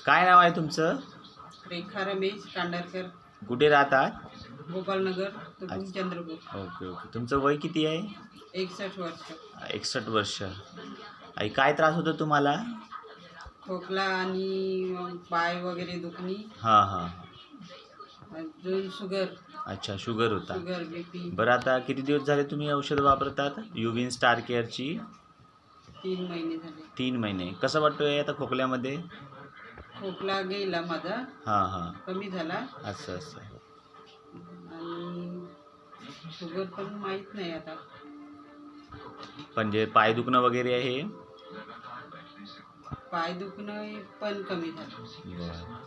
काय नाव आहे तुमचं? रेखा रमेश कांडरकर, कुठे राहतात? गोपालनगर, तुकुम, अच्छा. चंद्रपूर. Okay okay. तुमचं वय किती आहे? 61 वर्ष. 61 वर्ष. आई काय त्रास होतो तुम्हाला? खोकला आणि पाय वगैरे दुखणी, हां हां. अजून शुगर अच्छा, शुगर होता. Sugar BP. बरं, आता किती दिवस झाले तुम्ही औषध वापरतात युविन स्टार केअरची? 3 महिने झाले. 3 महिने. कसं वाटतोय आता खोकल्यामध्ये? खोकला गेला माझा, हां हां. कमी झाला असं असं. आणि शुगर पण माहीत नाही आता. म्हणजे पाय दुखणं वगैरे आहे? पाय दुखणं पण कमी झालं. बरं.